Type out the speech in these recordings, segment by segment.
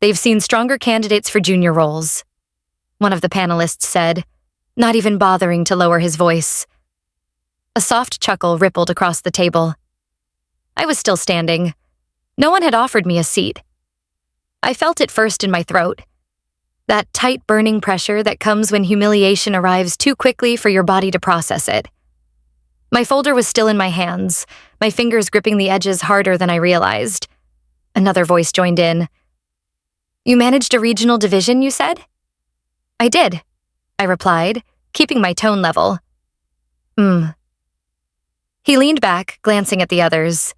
They've seen stronger candidates for junior roles, one of the panelists said, not even bothering to lower his voice. A soft chuckle rippled across the table. I was still standing. No one had offered me a seat. I felt it first in my throat. That tight burning pressure that comes when humiliation arrives too quickly for your body to process it. My folder was still in my hands, my fingers gripping the edges harder than I realized. Another voice joined in. You managed a regional division, you said? I did, I replied, keeping my tone level. He leaned back, glancing at the others.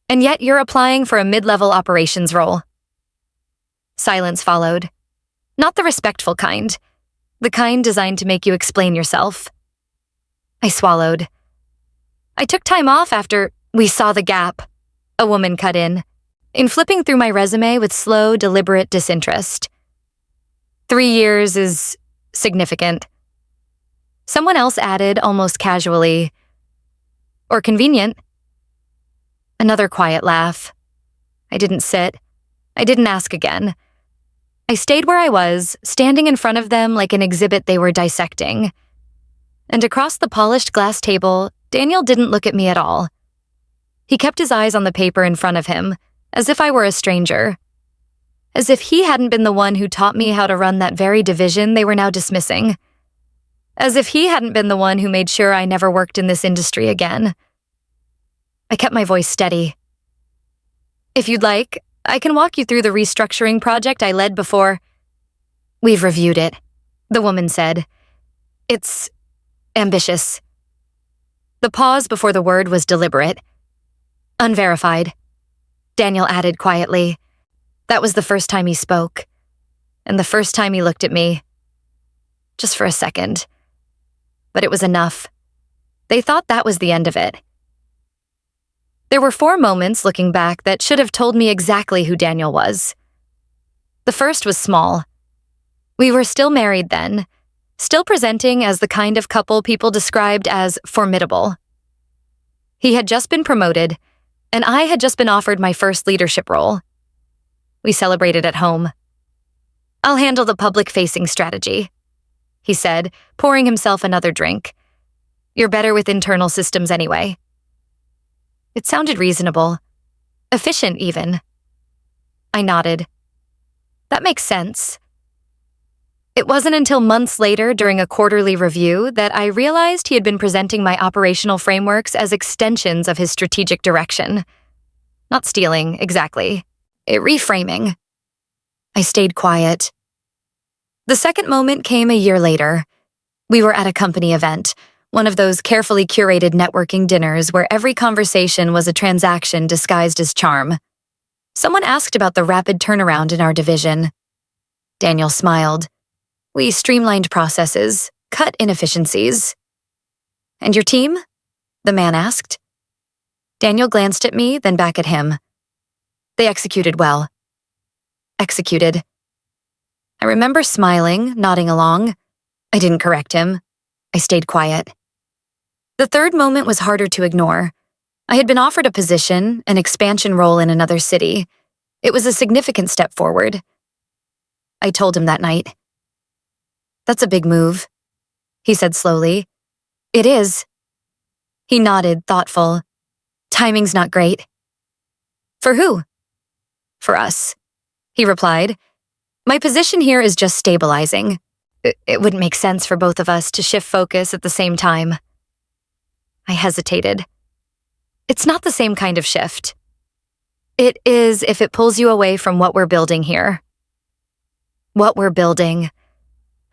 And yet you're applying for a mid-level operations role. Silence followed. Not the respectful kind. The kind designed to make you explain yourself. I swallowed. I took time off after we saw the gap, a woman cut in flipping through my resume with slow, deliberate disinterest. 3 years is significant. Someone else added almost casually, or convenient. Another quiet laugh. I didn't sit. I didn't ask again. I stayed where I was, standing in front of them like an exhibit they were dissecting. And across the polished glass table, Daniel didn't look at me at all. He kept his eyes on the paper in front of him, as if I were a stranger. As if he hadn't been the one who taught me how to run that very division they were now dismissing. As if he hadn't been the one who made sure I never worked in this industry again. I kept my voice steady. If you'd like, I can walk you through the restructuring project I led before. We've reviewed it, the woman said. It's ambitious. The pause before the word was deliberate. Unverified, Daniel added quietly. That was the first time he spoke, and the first time he looked at me. Just for a second. But it was enough. They thought that was the end of it. There were 4 moments looking back that should have told me exactly who Daniel was. The first was small. We were still married then, still presenting as the kind of couple people described as formidable. He had just been promoted, and I had just been offered my first leadership role. We celebrated at home. I'll handle the public-facing strategy, he said, pouring himself another drink. You're better with internal systems anyway. It sounded reasonable. Efficient, even. I nodded. That makes sense. It wasn't until months later during a quarterly review that I realized he had been presenting my operational frameworks as extensions of his strategic direction. Not stealing, exactly. Reframing. I stayed quiet. The second moment came a year later. We were at a company event, one of those carefully curated networking dinners where every conversation was a transaction disguised as charm. Someone asked about the rapid turnaround in our division. Daniel smiled. We streamlined processes, cut inefficiencies. And your team? The man asked. Daniel glanced at me, then back at him. They executed well. Executed. I remember smiling, nodding along. I didn't correct him. I stayed quiet. The third moment was harder to ignore. I had been offered a position, an expansion role in another city. It was a significant step forward. I told him that night. That's a big move, he said slowly. It is. He nodded, thoughtful. Timing's not great. For who? For us, he replied. My position here is just stabilizing. It wouldn't make sense for both of us to shift focus at the same time. I hesitated. It's not the same kind of shift. It is if it pulls you away from what we're building here. What we're building.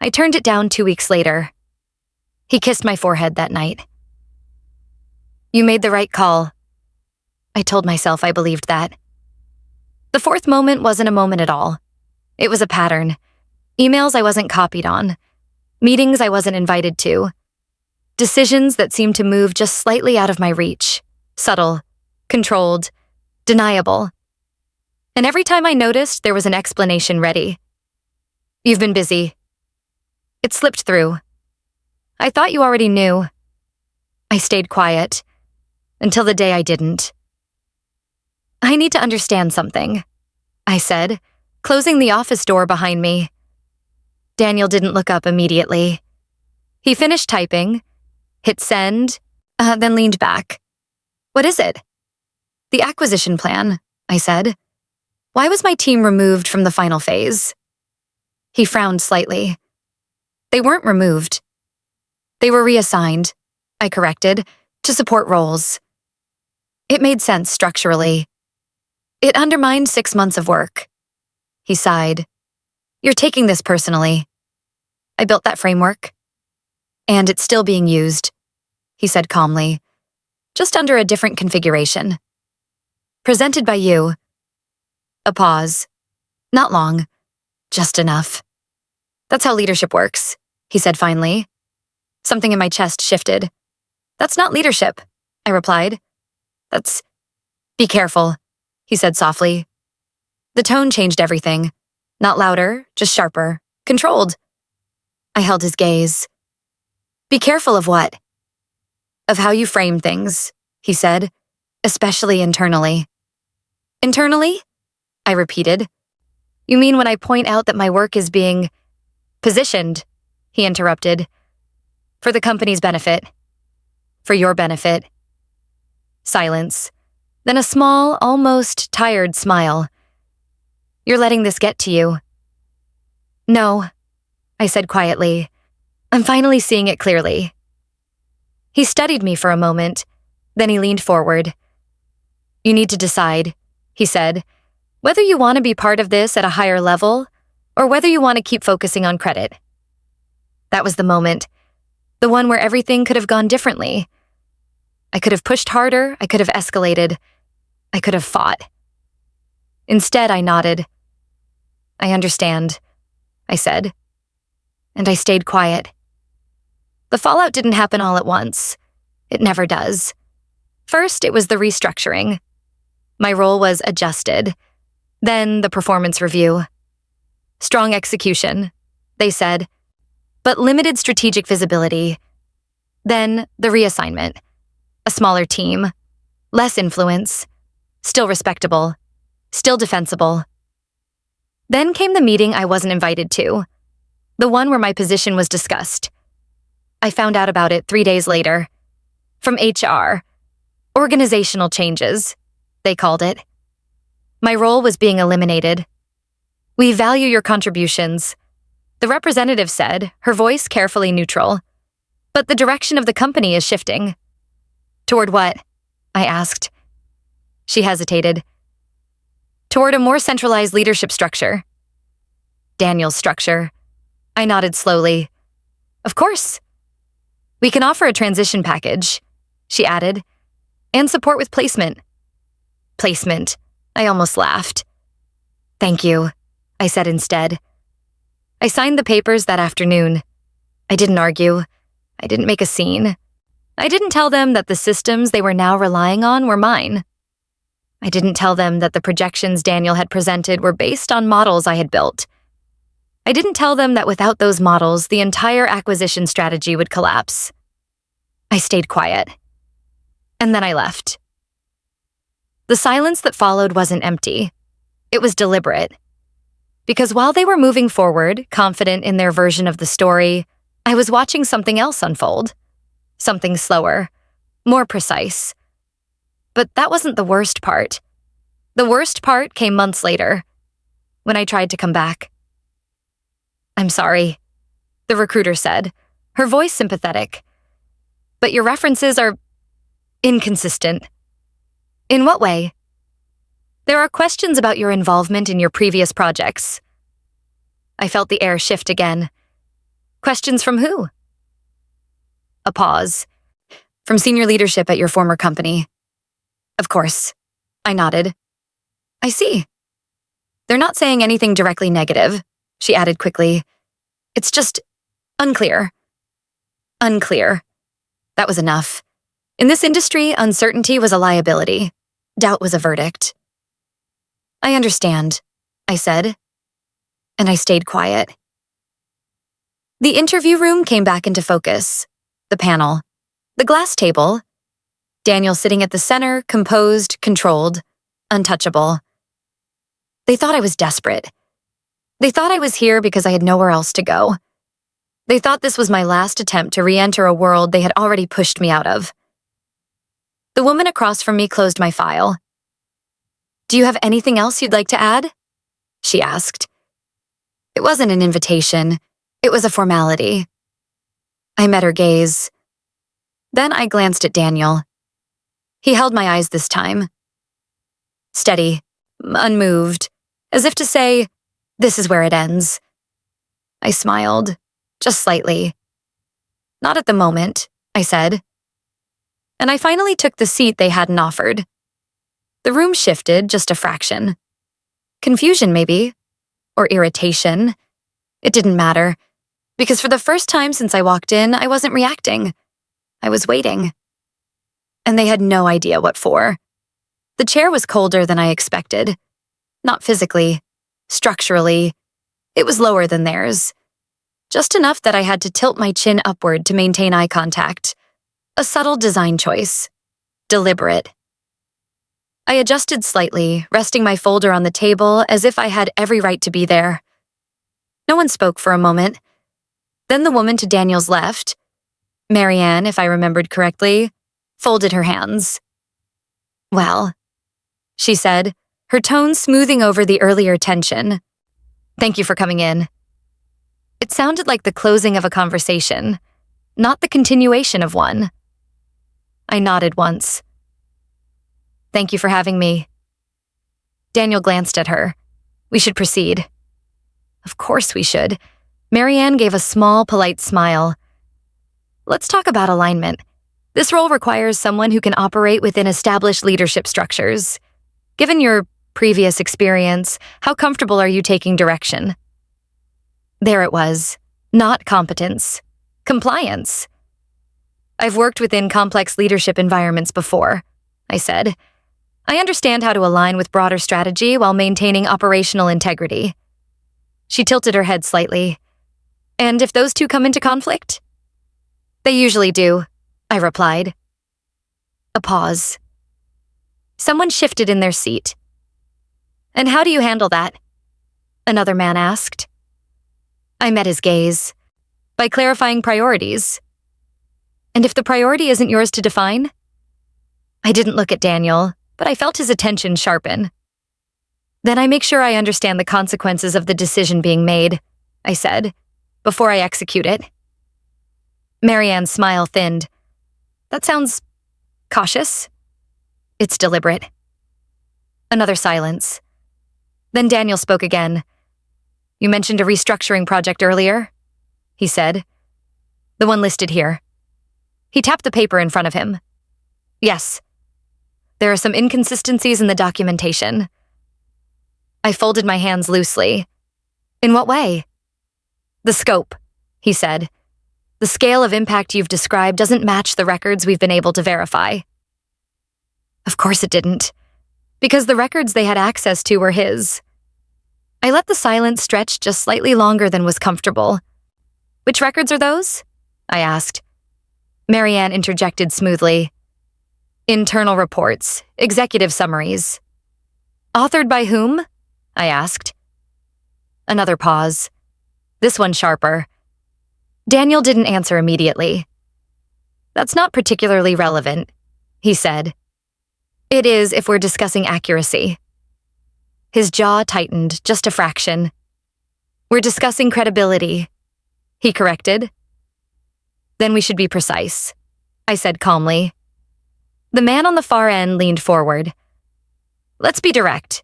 I turned it down 2 weeks later. He kissed my forehead that night. You made the right call. I told myself I believed that. The fourth moment wasn't a moment at all. It was a pattern. Emails I wasn't copied on. Meetings I wasn't invited to. Decisions that seemed to move just slightly out of my reach. Subtle, controlled, deniable. And every time I noticed, there was an explanation ready. You've been busy. It slipped through. I thought you already knew. I stayed quiet. Until the day I didn't. I need to understand something, I said, closing the office door behind me. Daniel didn't look up immediately. He finished typing, hit send, then leaned back. "What is it?" "The acquisition plan," I said. "Why was my team removed from the final phase?" He frowned slightly. "They weren't removed. They were reassigned," I corrected, "to support roles." It made sense structurally. "It undermined 6 months of work." He sighed. "You're taking this personally." "I built that framework. And it's still being used," he said calmly, "just under a different configuration. Presented by you." A pause. Not long. Just enough. "That's how leadership works," he said finally. Something in my chest shifted. "That's not leadership," I replied. "That's—" "Be careful," he said softly. The tone changed everything. Not louder, just sharper, controlled. I held his gaze. "Be careful of what?" "Of how you frame things," he said, "especially internally." "Internally?" I repeated. "You mean when I point out that my work is being positioned," he interrupted, "for the company's benefit. For your benefit." Silence. Then a small, almost tired smile. "You're letting this get to you." "No," I said quietly. "I'm finally seeing it clearly." He studied me for a moment, then he leaned forward. "You need to decide," he said, "whether you want to be part of this at a higher level or whether you want to keep focusing on credit." That was the moment, the one where everything could have gone differently. I could have pushed harder, I could have escalated, I could have fought. Instead, I nodded. "I understand," I said. And I stayed quiet. The fallout didn't happen all at once. It never does. First, it was the restructuring. My role was adjusted. Then the performance review. Strong execution, they said, but limited strategic visibility. Then the reassignment. A smaller team. Less influence. Still respectable. Still defensible. Then came the meeting I wasn't invited to. The one where my position was discussed. I found out about it 3 days later. From HR. Organizational changes, they called it. My role was being eliminated. "We value your contributions," the representative said, her voice carefully neutral. "But the direction of the company is shifting." "Toward what?" I asked. She hesitated. "Toward a more centralized leadership structure." "Daniel's structure." I nodded slowly. "Of course." "We can offer a transition package," she added, "and support with placement." Placement. I almost laughed. "Thank you," I said instead. I signed the papers that afternoon. I didn't argue. I didn't make a scene. I didn't tell them that the systems they were now relying on were mine. I didn't tell them that the projections Daniel had presented were based on models I had built. I didn't tell them that without those models, the entire acquisition strategy would collapse. I stayed quiet. And then I left. The silence that followed wasn't empty. It was deliberate. Because while they were moving forward, confident in their version of the story, I was watching something else unfold. Something slower, more precise. But that wasn't the worst part. The worst part came months later, when I tried to come back. "I'm sorry," the recruiter said, her voice sympathetic. "But your references are inconsistent." "In what way?" "There are questions about your involvement in your previous projects." I felt the air shift again. "Questions from who?" A pause. "From senior leadership at your former company." "Of course." I nodded. "I see." "They're not saying anything directly negative," she added quickly. "It's just unclear." Unclear. That was enough. In this industry, uncertainty was a liability. Doubt was a verdict. "I understand," I said, and I stayed quiet. The interview room came back into focus. The panel. The glass table. Daniel sitting at the center, composed, controlled, untouchable. They thought I was desperate. They thought I was here because I had nowhere else to go. They thought this was my last attempt to re-enter a world they had already pushed me out of. The woman across from me closed my file. "Do you have anything else you'd like to add?" she asked. It wasn't an invitation. It was a formality. I met her gaze. Then I glanced at Daniel. He held my eyes this time. Steady, unmoved, as if to say, "This is where it ends." I smiled, just slightly. "Not at the moment," I said. And I finally took the seat they hadn't offered. The room shifted just a fraction. Confusion, maybe, or irritation. It didn't matter, because for the first time since I walked in, I wasn't reacting. I was waiting. And they had no idea what for. The chair was colder than I expected. Not physically, structurally. It was lower than theirs. Just enough that I had to tilt my chin upward to maintain eye contact. A subtle design choice. Deliberate. I adjusted slightly, resting my folder on the table as if I had every right to be there. No one spoke for a moment. Then the woman to Daniel's left, Marianne, if I remembered correctly, folded her hands. "Well," she said, her tone smoothing over the earlier tension. "Thank you for coming in." It sounded like the closing of a conversation, not the continuation of one. I nodded once. "Thank you for having me." Daniel glanced at her. "We should proceed." Of course we should. Marianne gave a small, polite smile. "Let's talk about alignment. This role requires someone who can operate within established leadership structures. Given your previous experience, how comfortable are you taking direction?" There it was. Not competence. Compliance. "I've worked within complex leadership environments before," I said. "I understand how to align with broader strategy while maintaining operational integrity." She tilted her head slightly. "And if those two come into conflict?" "They usually do," I replied. A pause. Someone shifted in their seat. "And how do you handle that?" another man asked. I met his gaze. "By clarifying priorities." "And if the priority isn't yours to define?" I didn't look at Daniel, but I felt his attention sharpen. "Then I make sure I understand the consequences of the decision being made," I said, "before I execute it." Marianne's smile thinned. "That sounds cautious." "It's deliberate." Another silence. Then Daniel spoke again. "You mentioned a restructuring project earlier," he said. "The one listed here." He tapped the paper in front of him. "Yes. There are some inconsistencies in the documentation." I folded my hands loosely. "In what way?" "The scope," he said. "The scale of impact you've described doesn't match the records we've been able to verify." Of course it didn't, because the records they had access to were his. I let the silence stretch just slightly longer than was comfortable. "Which records are those?" I asked. Marianne interjected smoothly. "Internal reports, executive summaries." "Authored by whom?" I asked. Another pause. This one sharper. Daniel didn't answer immediately. "That's not particularly relevant," he said. "It is if we're discussing accuracy." His jaw tightened just a fraction. "We're discussing credibility," he corrected. "Then we should be precise," I said calmly. The man on the far end leaned forward. "Let's be direct.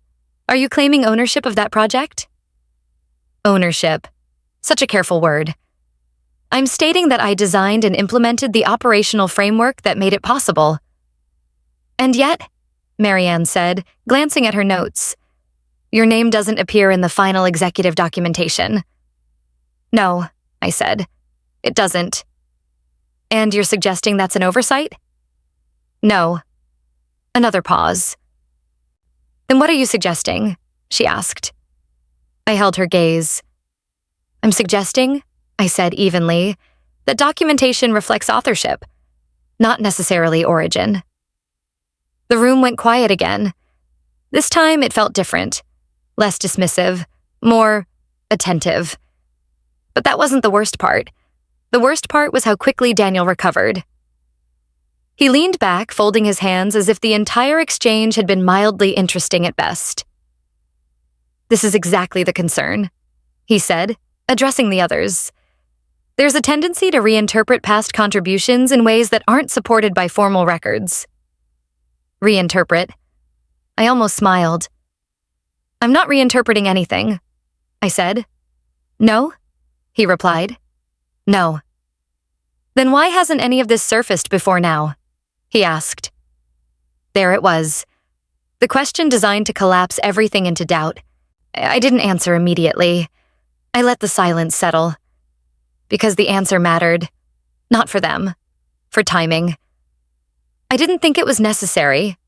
Are you claiming ownership of that project?" Ownership. Such a careful word. "I'm stating that I designed and implemented the operational framework that made it possible." "And yet," Marianne said, glancing at her notes, "your name doesn't appear in the final executive documentation." "No," I said. "It doesn't." "And you're suggesting that's an oversight?" "No." Another pause. "Then what are you suggesting?" she asked. I held her gaze. "I'm suggesting," I said evenly, "that documentation reflects authorship, not necessarily origin." The room went quiet again. This time it felt different, less dismissive, more attentive. But that wasn't the worst part. The worst part was how quickly Daniel recovered. He leaned back, folding his hands as if the entire exchange had been mildly interesting at best. "This is exactly the concern," he said, addressing the others. "There's a tendency to reinterpret past contributions in ways that aren't supported by formal records." Reinterpret. I almost smiled. "I'm not reinterpreting anything," I said. "No?" he replied. "No." "Then why hasn't any of this surfaced before now?" he asked. There it was. The question designed to collapse everything into doubt. I didn't answer immediately. I let the silence settle. Because the answer mattered. Not for them. For timing. "I didn't think it was necessary,"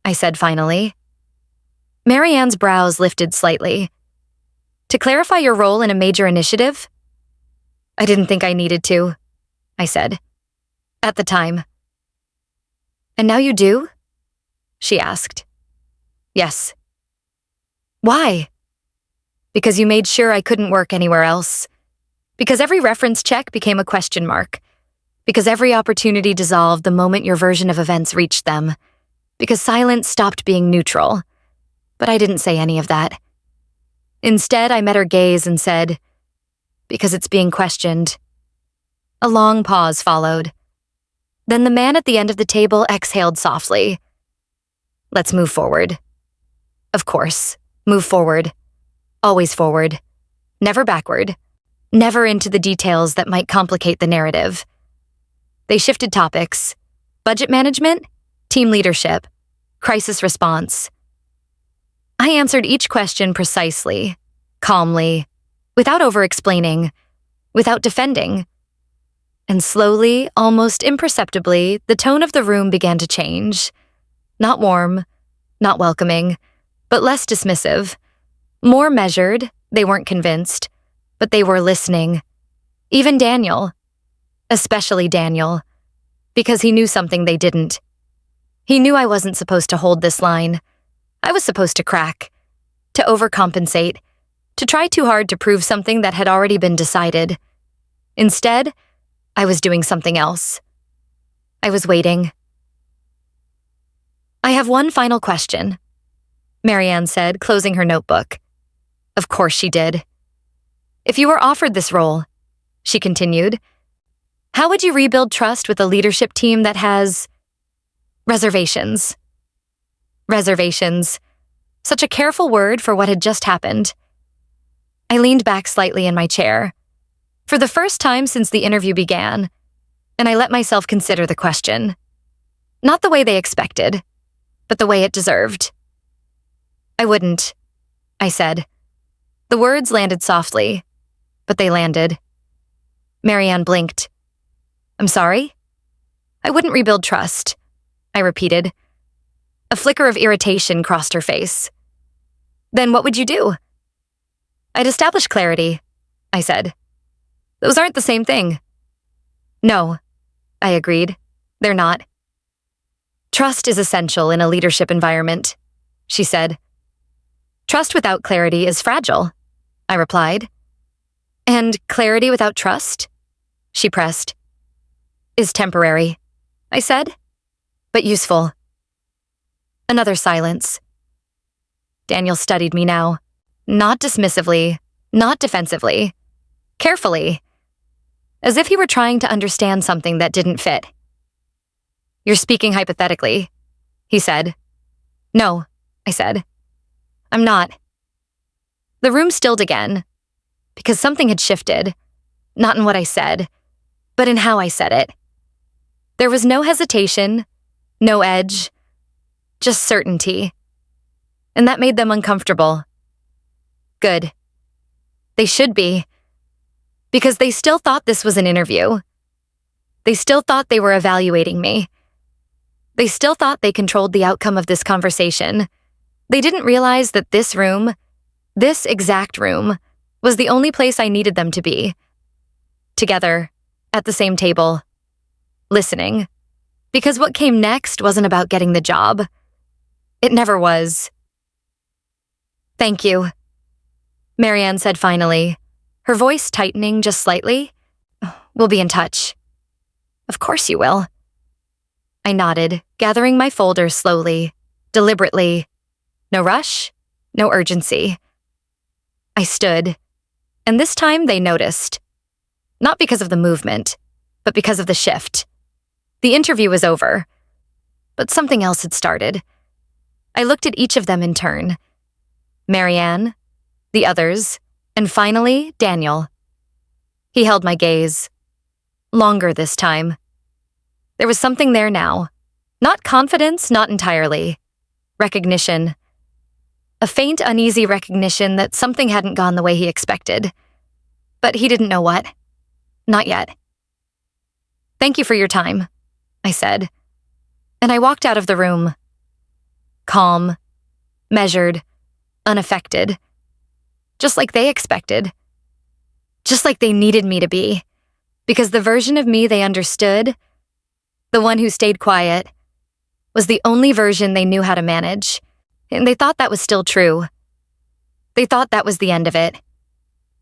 I said finally. Marianne's brows lifted slightly. "To clarify your role in a major initiative?" "I didn't think I needed to," I said. "At the time." "And now you do?" she asked. "Yes." "Why?" "Because you made sure I couldn't work anywhere else. Because every reference check became a question mark. Because every opportunity dissolved the moment your version of events reached them. Because silence stopped being neutral. But I didn't say any of that. Instead, I met her gaze and said, "Because it's being questioned." A long pause followed. Then the man at the end of the table exhaled softly. "Let's move forward." Of course, move forward. Always forward. Never backward. Never into the details that might complicate the narrative. They shifted topics. Budget management, team leadership, crisis response. I answered each question precisely, calmly, without over-explaining, without defending. And slowly, almost imperceptibly, the tone of the room began to change. Not warm, not welcoming, but less dismissive. More measured, they weren't convinced, but they were listening. Even Daniel. Especially Daniel. Because he knew something they didn't. He knew I wasn't supposed to hold this line. I was supposed to crack, to overcompensate, to try too hard to prove something that had already been decided. Instead, I was doing something else. I was waiting. "I have one final question," Marianne said, closing her notebook. Of course she did. "If you were offered this role," she continued, "how would you rebuild trust with a leadership team that has reservations?" Reservations. Such a careful word for what had just happened. I leaned back slightly in my chair, for the first time since the interview began, and I let myself consider the question. Not the way they expected, but the way it deserved. "I wouldn't," I said. The words landed softly, but they landed. Marianne blinked. "I'm sorry?" "I wouldn't rebuild trust," I repeated. A flicker of irritation crossed her face. "Then what would you do?" "I'd establish clarity," I said. "Those aren't the same thing." "No," I agreed. "They're not." "Trust is essential in a leadership environment," she said. "Trust without clarity is fragile," I replied. "And clarity without trust?" she pressed. "Is temporary," I said, "but useful." Another silence. Daniel studied me now, not dismissively, not defensively, carefully, as if he were trying to understand something that didn't fit. "You're speaking hypothetically," he said. "No," I said. "I'm not." The room stilled again, because something had shifted, not in what I said, but in how I said it. There was no hesitation, no edge, just certainty. And that made them uncomfortable. Good. They should be. Because they still thought this was an interview. They still thought they were evaluating me. They still thought they controlled the outcome of this conversation. They didn't realize that this room, this exact room, was the only place I needed them to be. Together, at the same table, listening. Because what came next wasn't about getting the job. It never was. "Thank you," Marianne said finally, her voice tightening just slightly. We'll be in touch. Of course you will. I nodded, gathering my folder slowly, deliberately. No rush, no urgency. I stood, and this time they noticed. Not because of the movement, but because of the shift. The interview was over, but something else had started. I looked at each of them in turn. Marianne, the others, and finally, Daniel. He held my gaze. Longer this time. There was something there now. Not confidence, not entirely. Recognition. A faint, uneasy recognition that something hadn't gone the way he expected. But he didn't know what. Not yet. Thank you for your time, I said. And I walked out of the room. Calm, measured, unaffected. Just like they expected. Just like they needed me to be. Because the version of me they understood, the one who stayed quiet, was the only version they knew how to manage. And they thought that was still true. They thought that was the end of it.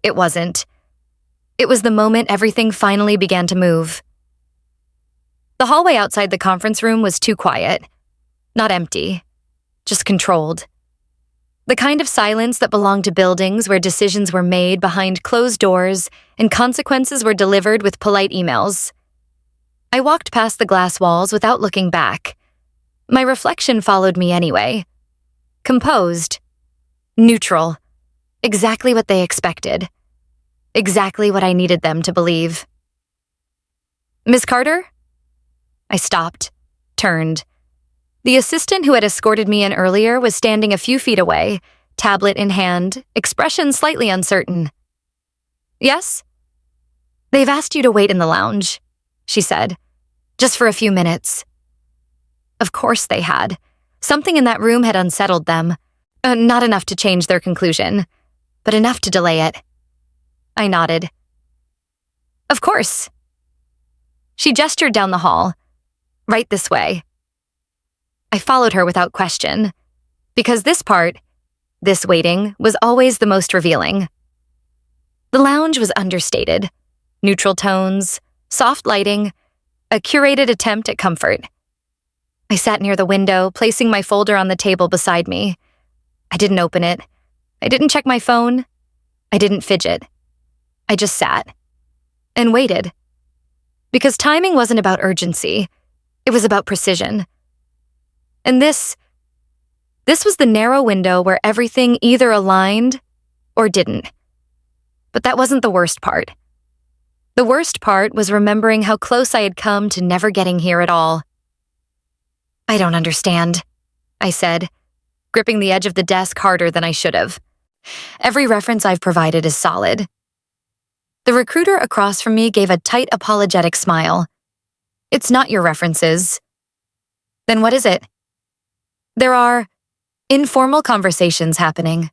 It wasn't. It was the moment everything finally began to move. The hallway outside the conference room was too quiet. Not empty, just controlled. The kind of silence that belonged to buildings where decisions were made behind closed doors and consequences were delivered with polite emails. I walked past the glass walls without looking back. My reflection followed me anyway. Composed. Neutral. Exactly what they expected. Exactly what I needed them to believe. Miss Carter? I stopped, turned. The assistant who had escorted me in earlier was standing a few feet away, tablet in hand, expression slightly uncertain. Yes? They've asked you to wait in the lounge, she said. Just for a few minutes. Of course they had. Something in that room had unsettled them. Not enough to change their conclusion, but enough to delay it. I nodded. Of course. She gestured down the hall. Right this way. I followed her without question, because this part, this waiting, was always the most revealing. The lounge was understated. Neutral tones, soft lighting, a curated attempt at comfort. I sat near the window, placing my folder on the table beside me. I didn't open it. I didn't check my phone. I didn't fidget. I just sat and waited. Because timing wasn't about urgency. It was about precision. And this was the narrow window where everything either aligned or didn't. But that wasn't the worst part. The worst part was remembering how close I had come to never getting here at all. I don't understand, I said, gripping the edge of the desk harder than I should have. Every reference I've provided is solid. The recruiter across from me gave a tight, apologetic smile. It's not your references. Then what is it? There are informal conversations happening.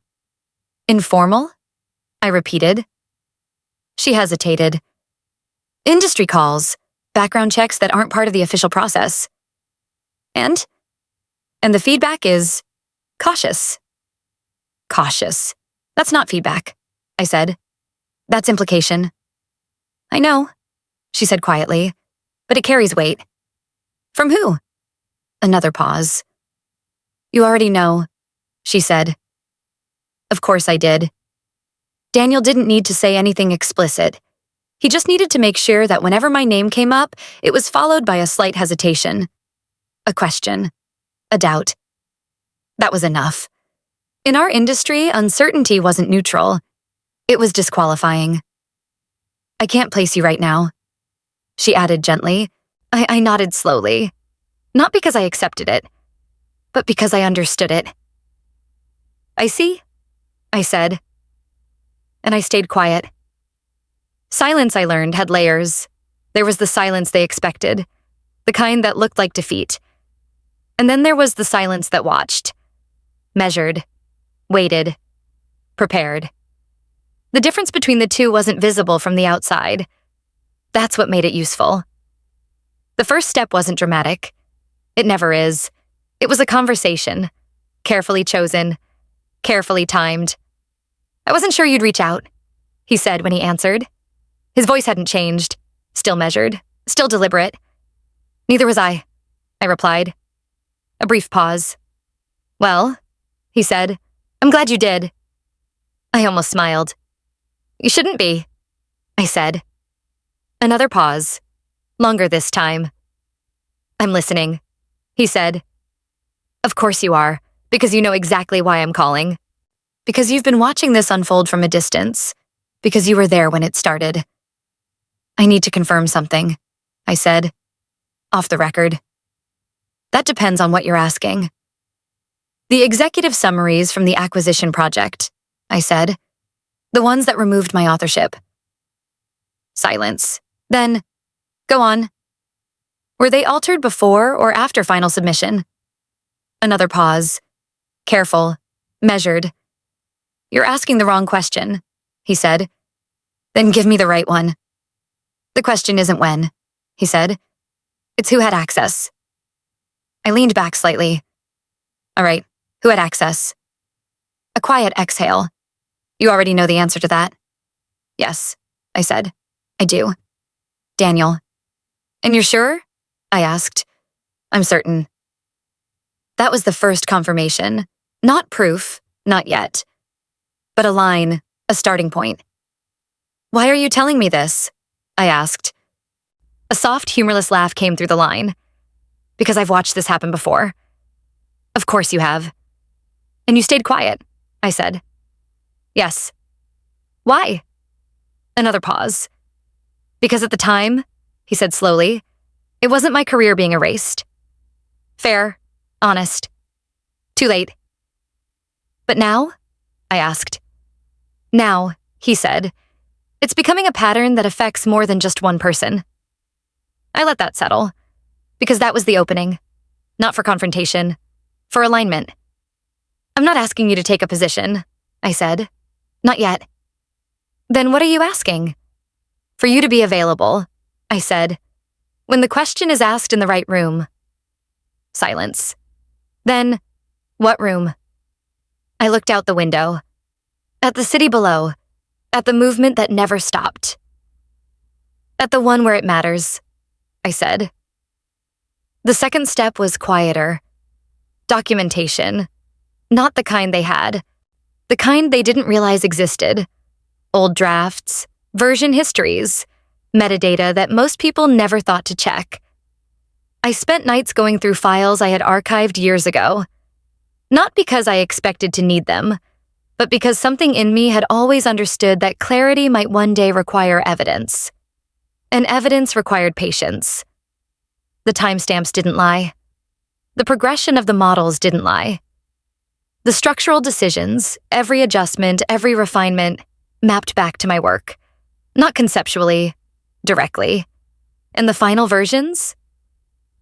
Informal? I repeated. She hesitated. Industry calls, background checks that aren't part of the official process. And the feedback is cautious. Cautious. That's not feedback, I said. That's implication. I know, she said quietly, but it carries weight. From who? Another pause. You already know, she said. Of course I did. Daniel didn't need to say anything explicit. He just needed to make sure that whenever my name came up, it was followed by a slight hesitation. A question. A doubt. That was enough. In our industry, uncertainty wasn't neutral. It was disqualifying. I can't place you right now, she added gently. I nodded slowly. Not because I accepted it, but because I understood it. I see, I said. And I stayed quiet. Silence, I learned, had layers. There was the silence they expected, the kind that looked like defeat. And then there was the silence that watched. Measured. Waited. Prepared. The difference between the two wasn't visible from the outside. That's what made it useful. The first step wasn't dramatic. It never is. It was a conversation. Carefully chosen. Carefully timed. I wasn't sure you'd reach out, he said when he answered. His voice hadn't changed, still measured, still deliberate. Neither was I replied. A brief pause. Well, he said, I'm glad you did. I almost smiled. You shouldn't be, I said. Another pause, longer this time. I'm listening, he said. Of course you are, because you know exactly why I'm calling. Because you've been watching this unfold from a distance. Because you were there when it started. I need to confirm something, I said. Off the record. That depends on what you're asking. The executive summaries from the acquisition project, I said. The ones that removed my authorship. Silence. Then, go on. Were they altered before or after final submission? Another pause. Careful. Measured. You're asking the wrong question, he said. Then give me the right one. The question isn't when, he said. It's who had access. I leaned back slightly. All right, who had access? A quiet exhale. You already know the answer to that. Yes, I said. I do. Daniel. And you're sure? I asked. I'm certain. That was the first confirmation. Not proof, not yet. But a line, a starting point. Why are you telling me this? I asked. A soft, humorless laugh came through the line. Because I've watched this happen before. Of course you have. And you stayed quiet, I said. Yes. Why? Another pause. Because at the time, he said slowly, it wasn't my career being erased. Fair, honest. Too late. But now? I asked. Now, he said, it's becoming a pattern that affects more than just one person. I let that settle, because that was the opening. Not for confrontation, for alignment. I'm not asking you to take a position, I said. Not yet. Then what are you asking? For you to be available, I said, when the question is asked in the right room. Silence. Then, what room? I looked out the window. At the city below. At the movement that never stopped. At the one where it matters, I said. The second step was quieter. Documentation. Not the kind they had. The kind they didn't realize existed. Old drafts, version histories, metadata that most people never thought to check. I spent nights going through files I had archived years ago. Not because I expected to need them, but because something in me had always understood that clarity might one day require evidence. And evidence required patience. The timestamps didn't lie. The progression of the models didn't lie. The structural decisions, every adjustment, every refinement, mapped back to my work. Not conceptually, directly. And the final versions?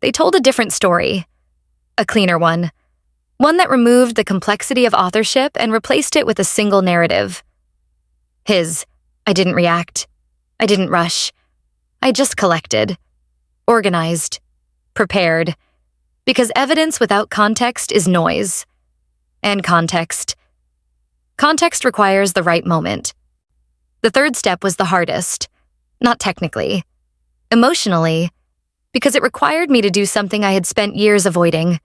They told a different story. A cleaner one. One that removed the complexity of authorship and replaced it with a single narrative. His. I didn't react. I didn't rush. I just collected. Organized. Prepared. Because evidence without context is noise. And context. Context requires the right moment. The third step was the hardest. Not technically. Emotionally. Because it required me to do something I had spent years avoiding.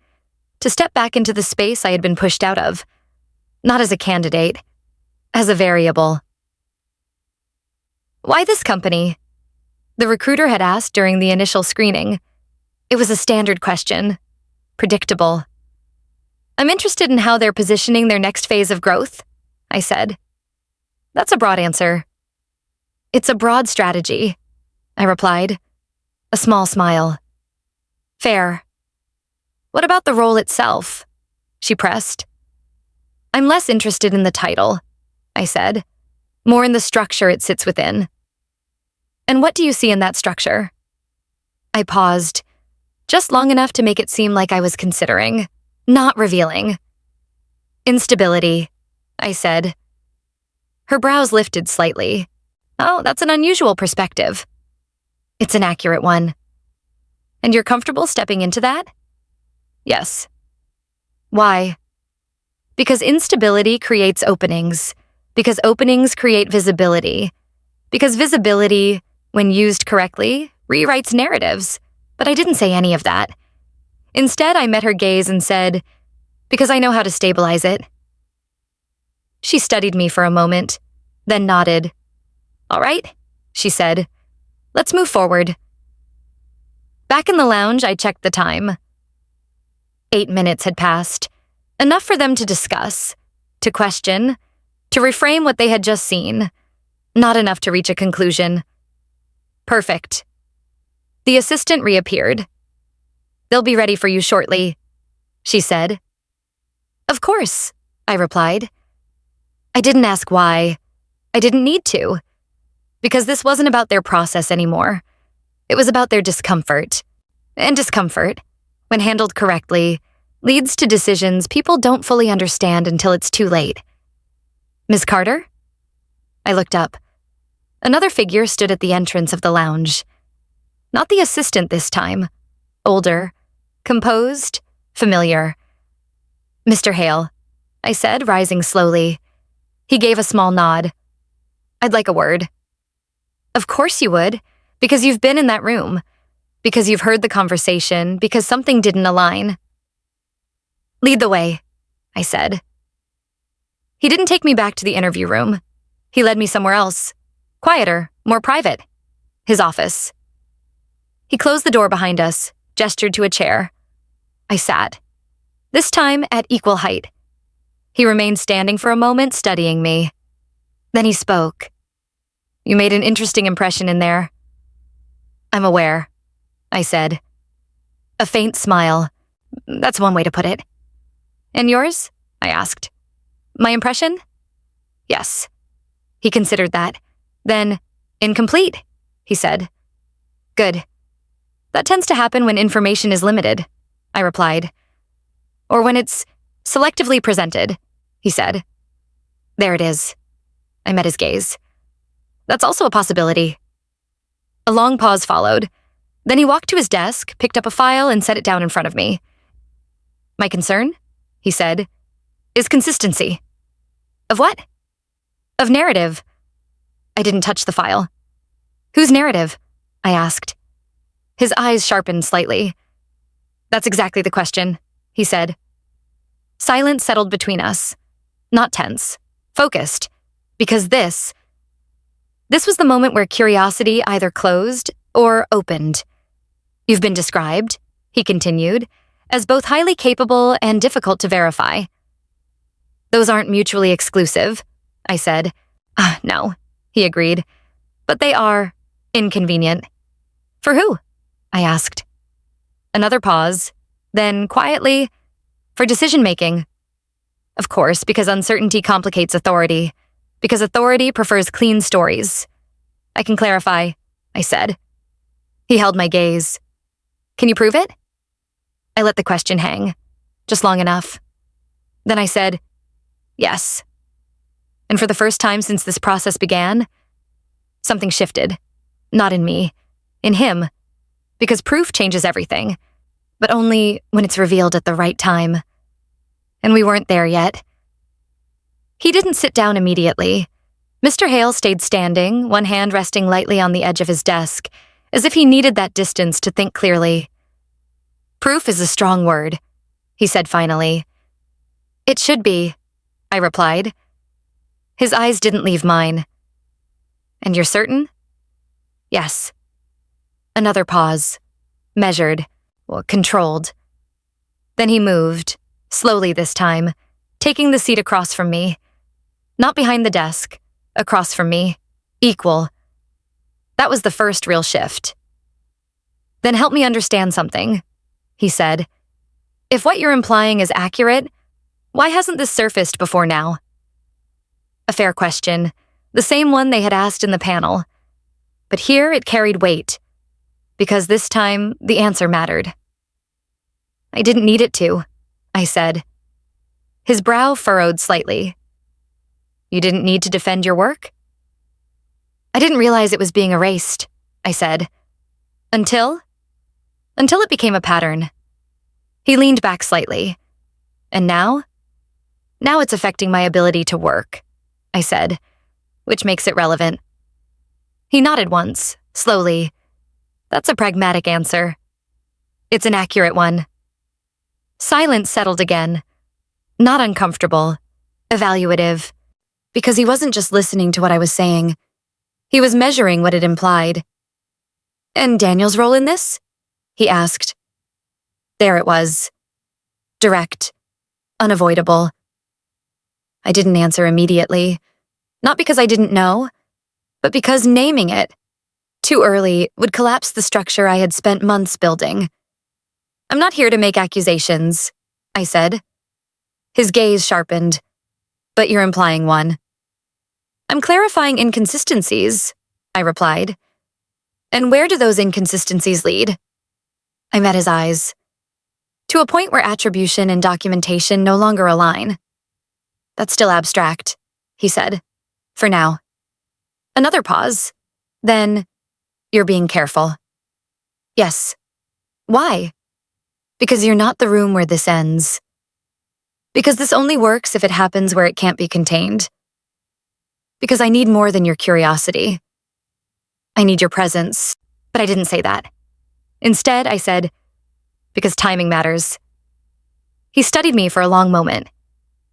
To step back into the space I had been pushed out of. Not as a candidate. As a variable. Why this company? The recruiter had asked during the initial screening. It was a standard question. Predictable. I'm interested in how they're positioning their next phase of growth, I said. That's a broad answer. It's a broad strategy, I replied. A small smile. Fair. What about the role itself? She pressed. I'm less interested in the title, I said. More in the structure it sits within. And what do you see in that structure? I paused, just long enough to make it seem like I was considering, not revealing. Instability, I said. Her brows lifted slightly. Oh, that's an unusual perspective. It's an accurate one. And you're comfortable stepping into that? Yes. Why? Because instability creates openings. Because openings create visibility. Because visibility, when used correctly, rewrites narratives. But I didn't say any of that. Instead, I met her gaze and said, because I know how to stabilize it. She studied me for a moment, then nodded. All right, she said. Let's move forward. Back in the lounge, I checked the time. 8 minutes had passed, enough for them to discuss, to question, to reframe what they had just seen, not enough to reach a conclusion. Perfect. The assistant reappeared. They'll be ready for you shortly, she said. Of course, I replied. I didn't ask why. I didn't need to. Because this wasn't about their process anymore. It was about their discomfort. And discomfort, when handled correctly, leads to decisions people don't fully understand until it's too late. Ms. Carter? I looked up. Another figure stood at the entrance of the lounge. Not the assistant this time. Older, composed, familiar. Mr. Hale, I said, rising slowly. He gave a small nod. I'd like a word. Of course you would, because you've been in that room, because you've heard the conversation, because something didn't align. Lead the way, I said. He didn't take me back to the interview room. He led me somewhere else, quieter, more private, his office. He closed the door behind us, gestured to a chair. I sat, this time at equal height. He remained standing for a moment, studying me. Then he spoke. You made an interesting impression in there. I'm aware, I said. A faint smile. That's one way to put it. And yours? I asked. My impression? Yes. He considered that. Then, incomplete, he said. Good. That tends to happen when information is limited, I replied. Or when it's selectively presented, he said. There it is. I met his gaze. That's also a possibility. A long pause followed. Then he walked to his desk, picked up a file, and set it down in front of me. My concern, he said, is consistency. Of what? Of narrative. I didn't touch the file. Whose narrative? I asked. His eyes sharpened slightly. That's exactly the question, he said. Silence settled between us. Not tense. Focused. Because this was the moment where curiosity either closed or opened. You've been described, he continued, as both highly capable and difficult to verify. Those aren't mutually exclusive, I said. No, he agreed. But they are inconvenient. For who? I asked. Another pause, then quietly, for decision-making. Of course, because uncertainty complicates authority. Because authority prefers clean stories. I can clarify, I said. He held my gaze. Can you prove it? I let the question hang, just long enough. Then I said, yes. And for the first time since this process began, something shifted. Not in me, in him. Because proof changes everything, but only when it's revealed at the right time. And we weren't there yet. He didn't sit down immediately. Mr. Hale stayed standing, one hand resting lightly on the edge of his desk, as if he needed that distance to think clearly. Proof is a strong word, he said finally. It should be, I replied. His eyes didn't leave mine. And you're certain? Yes. Another pause. Measured, controlled. Then he moved, slowly this time, taking the seat across from me. Not behind the desk, across from me, equal. That was the first real shift. Then help me understand something, he said. If what you're implying is accurate, why hasn't this surfaced before now? A fair question, the same one they had asked in the panel. But here it carried weight, because this time the answer mattered. I didn't need it to, I said. His brow furrowed slightly. You didn't need to defend your work? I didn't realize it was being erased, I said. Until it became a pattern. He leaned back slightly. And now? Now it's affecting my ability to work. I said, which makes it relevant. He nodded once, slowly. That's a pragmatic answer. It's an accurate one. Silence settled again. Not uncomfortable, evaluative, because he wasn't just listening to what I was saying. He was measuring what it implied. And Daniel's role in this? He asked. There it was. Direct. Unavoidable. I didn't answer immediately. Not because I didn't know, but because naming it too early would collapse the structure I had spent months building. I'm not here to make accusations, I said. His gaze sharpened. But you're implying one. I'm clarifying inconsistencies, I replied. And where do those inconsistencies lead? I met his eyes. To a point where attribution and documentation no longer align. That's still abstract, he said. For now. Another pause. Then, you're being careful. Yes. Why? Because you're not the room where this ends. Because this only works if it happens where it can't be contained. Because I need more than your curiosity. I need your presence, but I didn't say that. Instead, I said, because timing matters. He studied me for a long moment.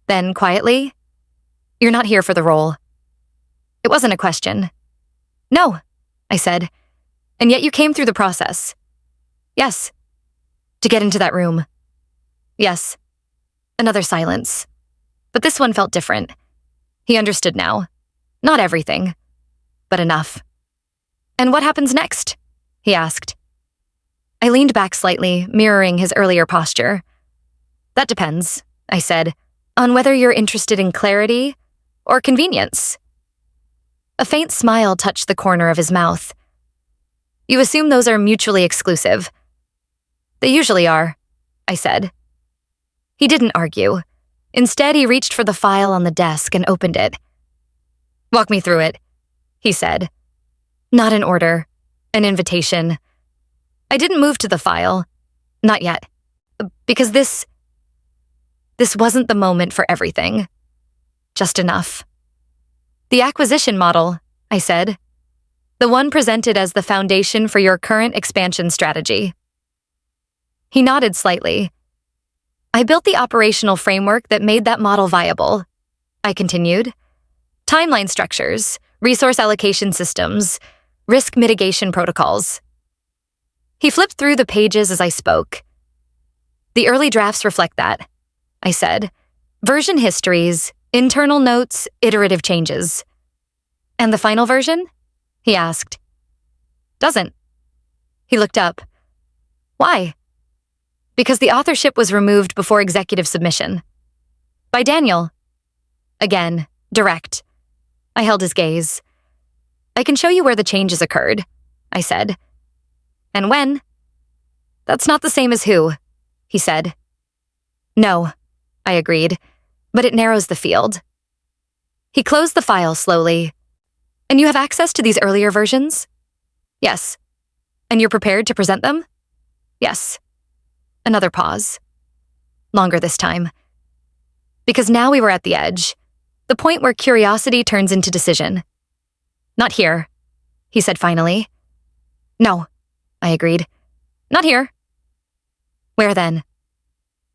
Then, quietly, you're not here for the role. It wasn't a question. No, I said, and yet you came through the process. Yes. To get into that room. Yes. Another silence. But this one felt different. He understood now. Not everything, but enough. And what happens next? He asked. I leaned back slightly, mirroring his earlier posture. That depends, I said, on whether you're interested in clarity or convenience. A faint smile touched the corner of his mouth. You assume those are mutually exclusive. They usually are, I said. He didn't argue. Instead, he reached for the file on the desk and opened it. Walk me through it, he said. Not an order, an invitation. I didn't move to the file. Not yet. Because this wasn't the moment for everything. Just enough. The acquisition model, I said. The one presented as the foundation for your current expansion strategy. He nodded slightly. I built the operational framework that made that model viable. I continued. Timeline structures, resource allocation systems, risk mitigation protocols. He flipped through the pages as I spoke. The early drafts reflect that, I said. Version histories, internal notes, iterative changes. And the final version? He asked. Doesn't. He looked up. Why? Because the authorship was removed before executive submission. By Daniel. Again, direct. I held his gaze. I can show you where the changes occurred, I said. And when? That's not the same as who, he said. No, I agreed, but it narrows the field. He closed the file slowly. And you have access to these earlier versions? Yes. And you're prepared to present them? Yes. Another pause. Longer this time. Because now we were at the edge, the point where curiosity turns into decision. Not here, he said finally. No, I agreed. Not here. Where then?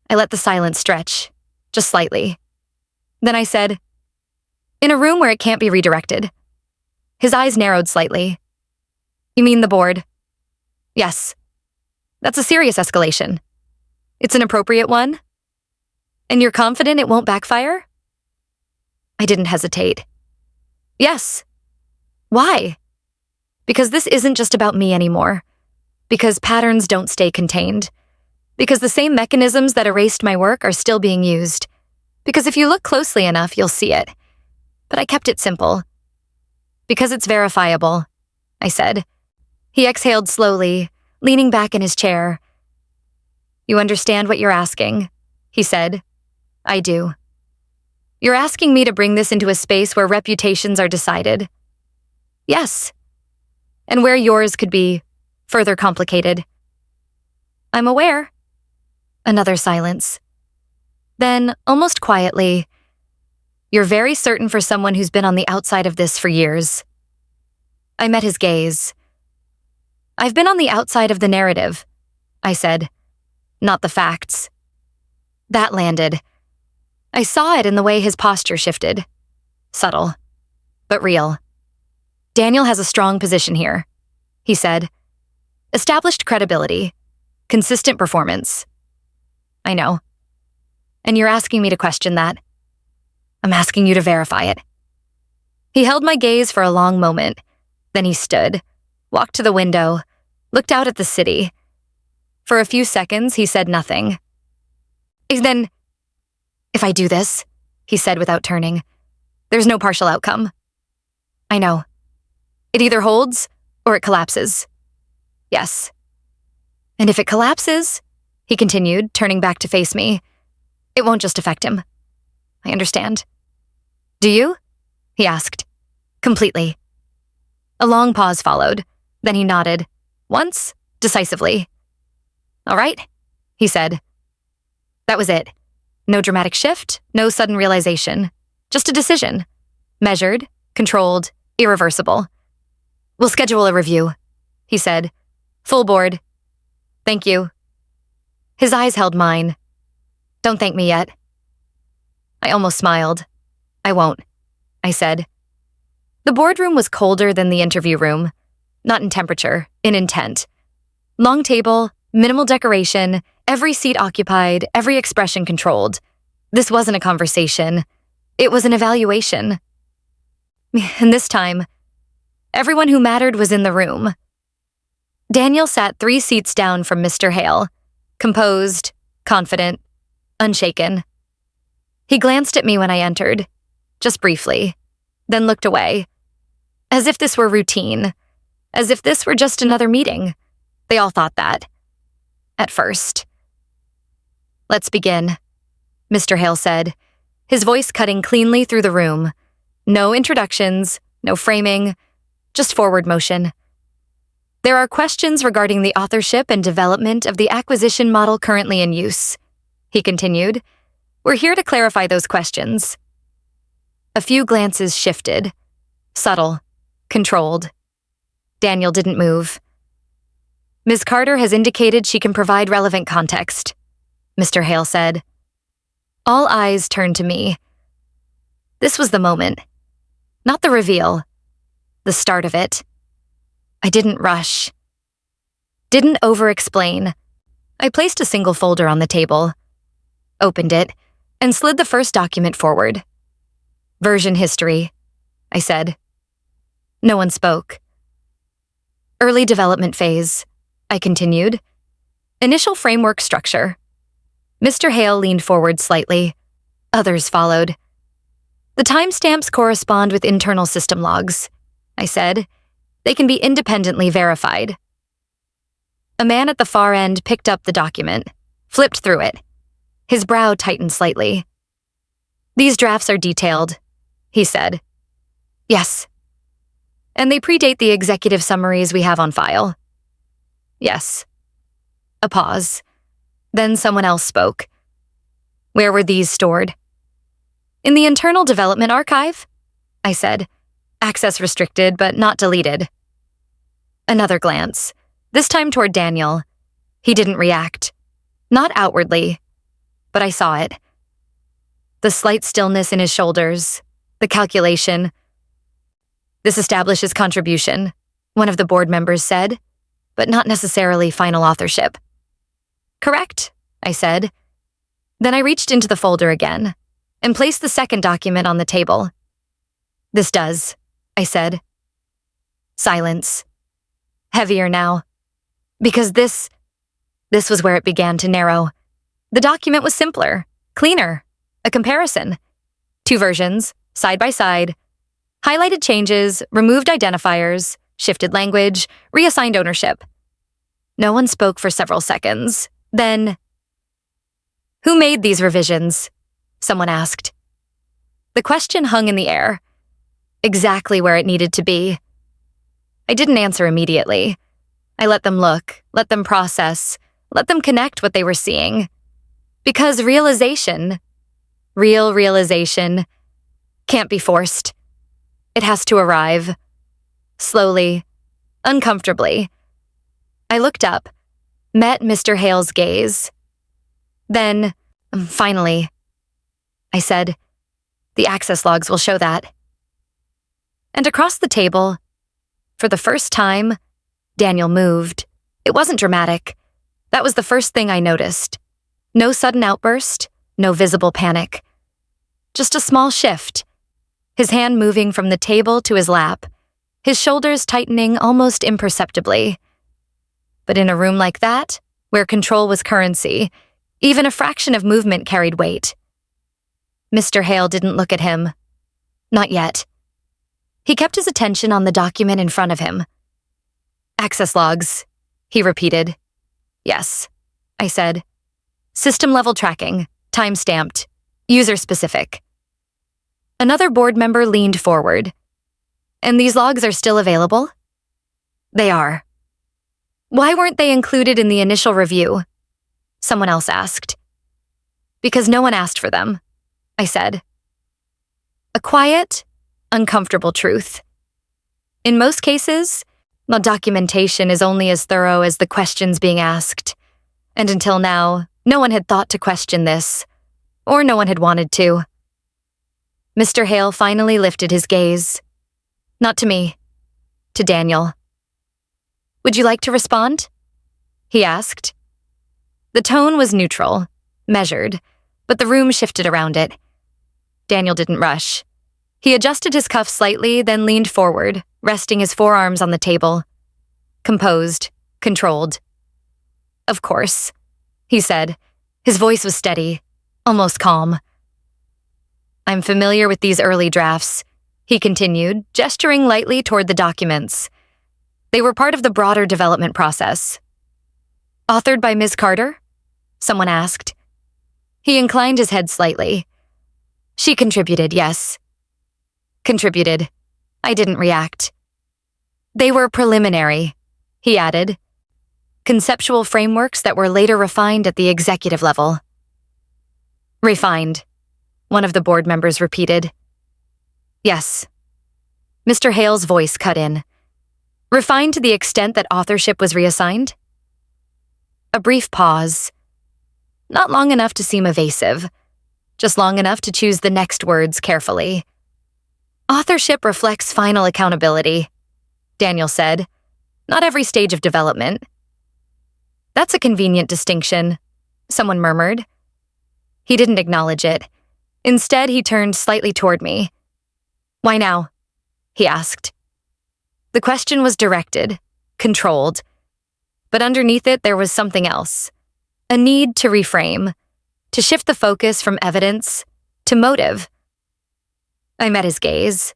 I let the silence stretch, just slightly. Then I said, in a room where it can't be redirected. His eyes narrowed slightly. You mean the board? Yes. That's a serious escalation. It's an appropriate one? And you're confident it won't backfire? I didn't hesitate. Yes. Why? Because this isn't just about me anymore. Because patterns don't stay contained. Because the same mechanisms that erased my work are still being used. Because if you look closely enough, you'll see it. But I kept it simple. Because it's verifiable, I said. He exhaled slowly, leaning back in his chair. You understand what you're asking, he said. I do. You're asking me to bring this into a space where reputations are decided. Yes. And where yours could be further complicated. I'm aware. Another silence. Then, almost quietly, You're very certain for someone who's been on the outside of this for years. I met his gaze. I've been on the outside of the narrative, I said, not the facts. That landed. I saw it in the way his posture shifted. Subtle, but real. Daniel has a strong position here, he said. Established credibility, consistent performance. I know. And you're asking me to question that. I'm asking you to verify it. He held my gaze for a long moment. Then he stood, walked to the window, looked out at the city. For a few seconds, he said nothing. Then, if I do this, he said without turning, there's no partial outcome. I know. It either holds or it collapses. Yes. And if it collapses, he continued, turning back to face me, it won't just affect him. I understand. Do you? He asked. Completely. A long pause followed. Then he nodded. Once, decisively. All right, he said. That was it. No dramatic shift, no sudden realization. Just a decision. Measured, controlled, irreversible. We'll schedule a review, he said. Full board. Thank you. His eyes held mine. Don't thank me yet. I almost smiled. I won't, I said. The boardroom was colder than the interview room. Not in temperature, in intent. Long table, minimal decoration, every seat occupied, every expression controlled. This wasn't a conversation. It was an evaluation. And this time, everyone who mattered was in the room. Daniel sat 3 seats down from Mr. Hale, composed, confident, unshaken. He glanced at me when I entered, just briefly, then looked away, as if this were routine, as if this were just another meeting. They all thought that. At first. Let's begin, Mr. Hale said, his voice cutting cleanly through the room. No introductions, no framing, just forward motion. There are questions regarding the authorship and development of the acquisition model currently in use, he continued. We're here to clarify those questions. A few glances shifted, subtle, controlled. Daniel didn't move. Ms. Carter has indicated she can provide relevant context, Mr. Hale said. All eyes turned to me. This was the moment. Not the reveal. The start of it. I didn't rush. Didn't over-explain. I placed a single folder on the table, opened it, and slid the first document forward. Version history, I said. No one spoke. Early development phase, I continued. Initial framework structure. Mr. Hale leaned forward slightly. Others followed. The timestamps correspond with internal system logs, I said. They can be independently verified. A man at the far end picked up the document, flipped through it. His brow tightened slightly. These drafts are detailed, he said. Yes. And they predate the executive summaries we have on file. Yes. A pause. Then someone else spoke. Where were these stored? In the internal development archive, I said. Access restricted, but not deleted. Another glance, this time toward Daniel. He didn't react. Not outwardly, but I saw it. The slight stillness in his shoulders, the calculation. This establishes contribution, one of the board members said, but not necessarily final authorship. Correct, I said. Then I reached into the folder again and placed the second document on the table. This does, I said. Silence. Heavier now. Because this was where it began to narrow. The document was simpler, cleaner, a comparison. 2 versions, side by side. Highlighted changes, removed identifiers, shifted language, reassigned ownership. No one spoke for several seconds. Then, who made these revisions? Someone asked. The question hung in the air, exactly where it needed to be. I didn't answer immediately. I let them look, let them process, let them connect what they were seeing. Because realization, real realization, Can't be forced. It has to arrive. Slowly, uncomfortably. I looked up, met Mr. Hale's gaze. Then, finally, I said, "The access logs will show that." And across the table, for the first time, Daniel moved. It wasn't dramatic. That was the first thing I noticed. No sudden outburst, no visible panic. Just a small shift. His hand moving from the table to his lap, his shoulders tightening almost imperceptibly. But in a room like that, where control was currency, even a fraction of movement carried weight. Mr. Hale didn't look at him. Not yet. He kept his attention on the document in front of him. "Access logs," he repeated. "Yes," I said. "System-level tracking, time-stamped, user-specific." Another board member leaned forward. "And these logs are still available?" "They are." "Why weren't they included in the initial review?" Someone else asked. "Because no one asked for them," I said. A quiet, uncomfortable truth. In most cases, the documentation is only as thorough as the questions being asked. And until now, no one had thought to question this, or no one had wanted to. Mr. Hale finally lifted his gaze. Not to me, to Daniel. "Would you like to respond?" he asked. The tone was neutral, measured, but the room shifted around it. Daniel didn't rush. He adjusted his cuff slightly, then leaned forward, resting his forearms on the table. Composed, controlled. "Of course," he said. His voice was steady, almost calm. "I'm familiar with these early drafts," he continued, gesturing lightly toward the documents. "They were part of the broader development process." "Authored by Ms. Carter?" someone asked. He inclined his head slightly. "She contributed, yes." Contributed. I didn't react. "They were preliminary," he added. "Conceptual frameworks that were later refined at the executive level." "Refined," one of the board members repeated. "Yes." Mr. Hale's voice cut in. "Refined to the extent that authorship was reassigned?" A brief pause. Not long enough to seem evasive, just long enough to choose the next words carefully. "Authorship reflects final accountability," Daniel said. "Not every stage of development." "That's a convenient distinction," someone murmured. He didn't acknowledge it. Instead, he turned slightly toward me. "Why now?" he asked. The question was directed, controlled. But underneath it, there was something else. A need to reframe, to shift the focus from evidence to motive. I met his gaze.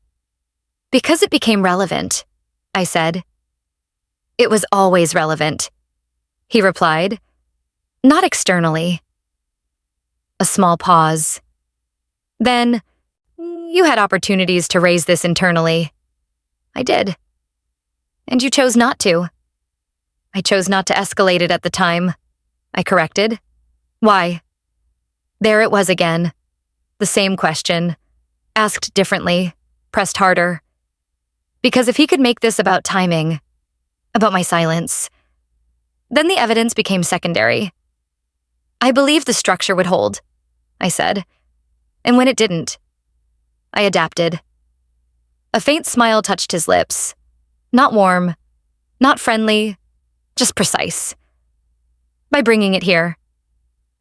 "Because it became relevant," I said. "It was always relevant," he replied. "Not externally." A small pause. Then, "You had opportunities to raise this internally." I did. "And you chose not to." "I chose not to escalate it at the time," I corrected. "Why?" There it was again. The same question. Asked differently, pressed harder. Because if he could make this about timing, about my silence, then the evidence became secondary. "I believed the structure would hold," I said. And when it didn't, I adapted. A faint smile touched his lips. Not warm, not friendly, just precise. "By bringing it here."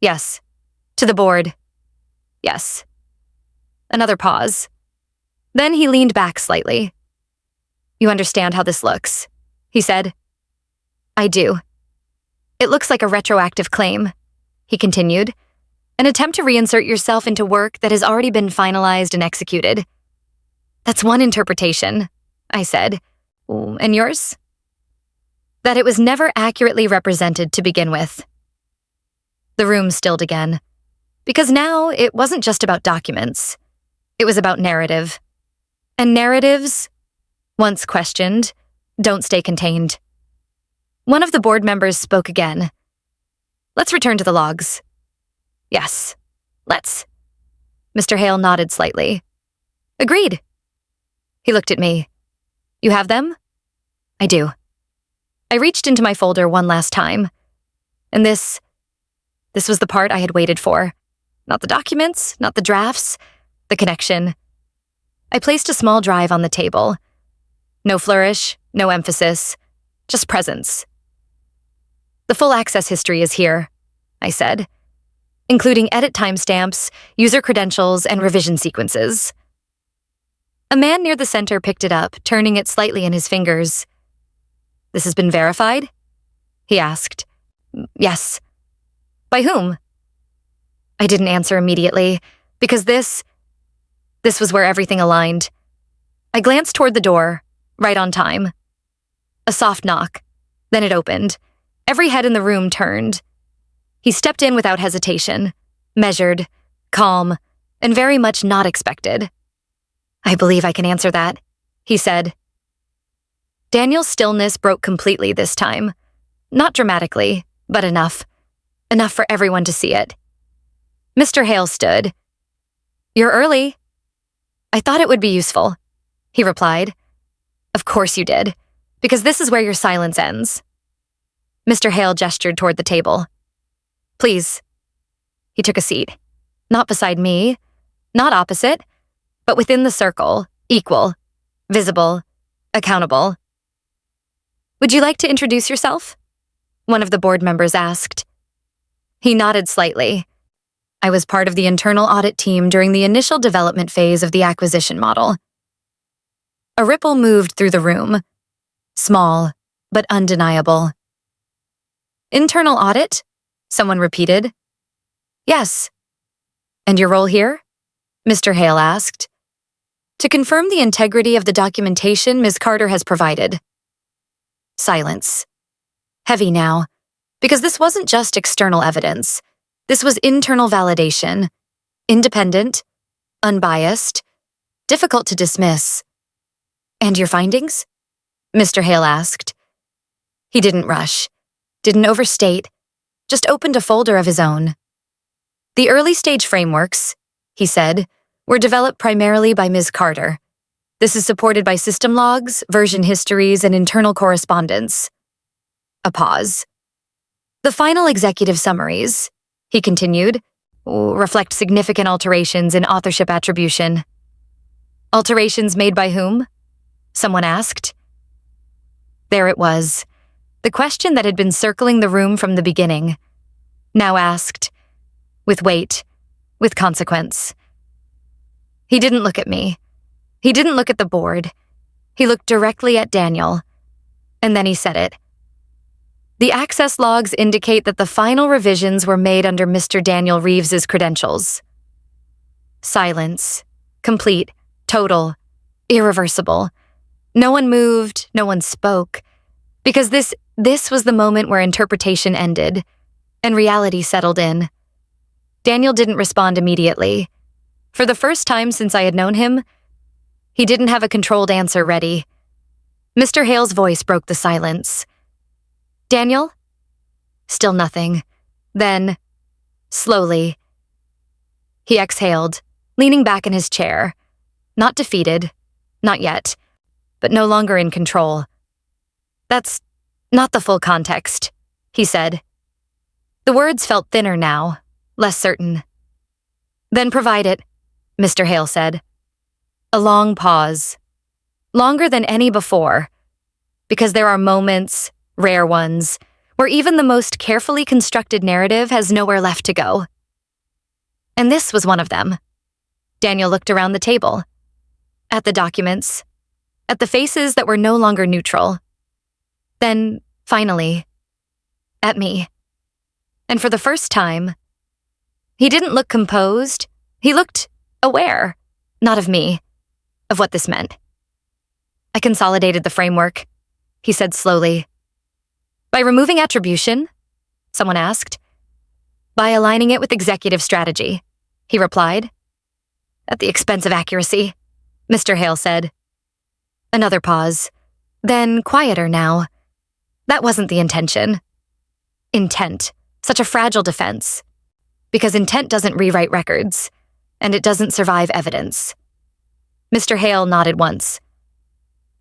"Yes." "To the board." "Yes." Another pause. Then he leaned back slightly. "You understand how this looks," he said. "I do. It looks like a retroactive claim," he continued. "An attempt to reinsert yourself into work that has already been finalized and executed." "That's one interpretation," I said. "And yours?" "That it was never accurately represented to begin with." The room stilled again. Because now it wasn't just about documents. It was about narrative. And narratives, once questioned, don't stay contained. One of the board members spoke again. "Let's return to the logs." "Yes, let's." Mr. Hale nodded slightly. Agreed. He looked at me. You have them? I do. I reached into my folder one last time. And this was the part I had waited for. Not the documents, not the drafts, the connection. I placed a small drive on the table. No flourish, no emphasis, just presence. The full access history is here, I said, including edit timestamps, user credentials, and revision sequences. A man near the center picked it up, turning it slightly in his fingers. This has been verified? He asked. Yes. By whom? I didn't answer immediately, because this was where everything aligned. I glanced toward the door, right on time. A soft knock. Then it opened. Every head in the room turned. He stepped in without hesitation, measured, calm, and very much not expected. I believe I can answer that, he said. Daniel's stillness broke completely this time. Not dramatically, but enough. Enough for everyone to see it. Mr. Hale stood. You're early. I thought it would be useful, he replied. Of course you did, because this is where your silence ends. Mr. Hale gestured toward the table. Please. He took a seat. Not beside me, not opposite, but within the circle, equal, visible, accountable. Would you like to introduce yourself? One of the board members asked. He nodded slightly. I was part of the internal audit team during the initial development phase of the acquisition model. A ripple moved through the room. Small, but undeniable. Internal audit? Someone repeated. Yes. And your role here? Mr. Hale asked. To confirm the integrity of the documentation Ms. Carter has provided. Silence. Heavy now, because this wasn't just external evidence. This was internal validation. Independent, unbiased, difficult to dismiss. And your findings? Mr. Hale asked. He didn't rush, didn't overstate, just opened a folder of his own. The early stage frameworks, he said, were developed primarily by Ms. Carter. This is supported by system logs, version histories, and internal correspondence. A pause. The final executive summaries, he continued, reflect significant alterations in authorship attribution. Alterations made by whom? Someone asked. There it was, the question that had been circling the room from the beginning, now asked, with weight, with consequence. He didn't look at me. He didn't look at the board. He looked directly at Daniel, and then he said it. The access logs indicate that the final revisions were made under Mr. Daniel Reeves's credentials. Silence. Complete. Total. Irreversible. No one moved, no one spoke, because this was the moment where interpretation ended, and reality settled in. Daniel didn't respond immediately. For the first time since I had known him, he didn't have a controlled answer ready. Mr. Hale's voice broke the silence. Daniel? Still nothing. Then, slowly, he exhaled, leaning back in his chair. Not defeated, not yet, but no longer in control. That's not the full context, he said. The words felt thinner now, less certain. Then provide it, Mr. Hale said. A long pause. Longer than any before, because there are moments, rare ones, where even the most carefully constructed narrative has nowhere left to go. And this was one of them. Daniel looked around the table, at the documents, at the faces that were no longer neutral. Then, finally, at me. And for the first time, he didn't look composed, he looked aware, not of me, of what this meant. I consolidated the framework, he said slowly. By removing attribution? Someone asked. By aligning it with executive strategy, he replied. At the expense of accuracy, Mr. Hale said. Another pause, then quieter now. That wasn't the intention. Intent, such a fragile defense. Because intent doesn't rewrite records, and it doesn't survive evidence. Mr. Hale nodded once.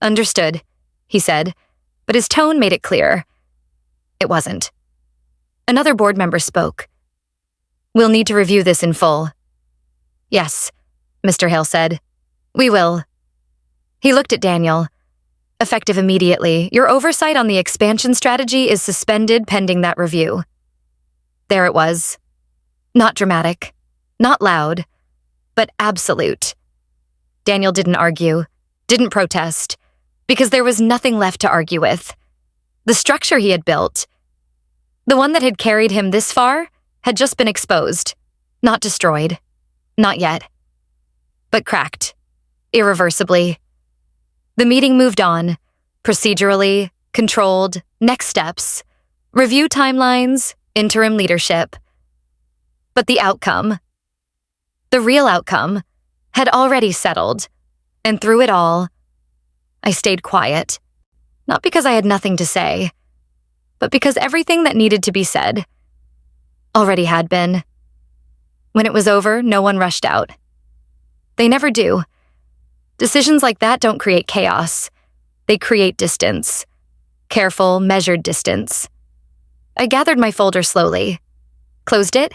Understood, he said, but his tone made it clear. It wasn't. Another board member spoke. We'll need to review this in full. Yes, Mr. Hale said. We will. He looked at Daniel. Effective immediately, your oversight on the expansion strategy is suspended pending that review. There it was. Not dramatic, not loud, but absolute. Daniel didn't argue, didn't protest, because there was nothing left to argue with. The structure he had built, the one that had carried him this far, had just been exposed, not destroyed, not yet, but cracked, irreversibly. The meeting moved on, procedurally, controlled, next steps, review timelines, interim leadership. But the outcome, the real outcome, had already settled, and through it all, I stayed quiet, not because I had nothing to say, but because everything that needed to be said already had been. When it was over, no one rushed out. They never do. Decisions like that don't create chaos. They create distance. Careful, measured distance. I gathered my folder slowly, closed it,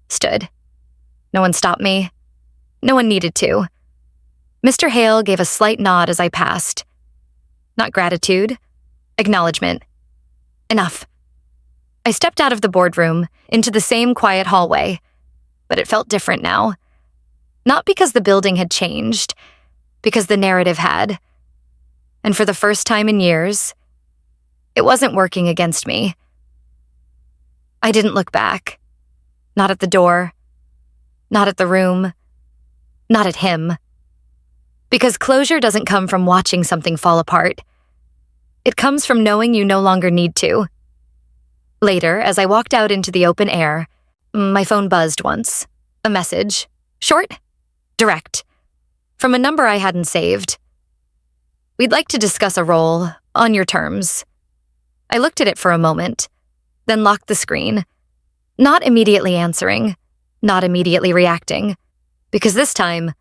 stood. No one stopped me. No one needed to. Mr. Hale gave a slight nod as I passed. Not gratitude, acknowledgement. Enough. I stepped out of the boardroom into the same quiet hallway, but it felt different now. Not because the building had changed, because the narrative had. And for the first time in years, it wasn't working against me. I didn't look back. Not at the door. Not at the room. Not at him. Because closure doesn't come from watching something fall apart. It comes from knowing you no longer need to. Later, as I walked out into the open air, my phone buzzed once. A message. Short, direct. From a number I hadn't saved. We'd like to discuss a role, on your terms. I looked at it for a moment, then locked the screen. Not immediately answering, not immediately reacting, because this time,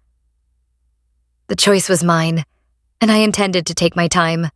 the choice was mine, and I intended to take my time.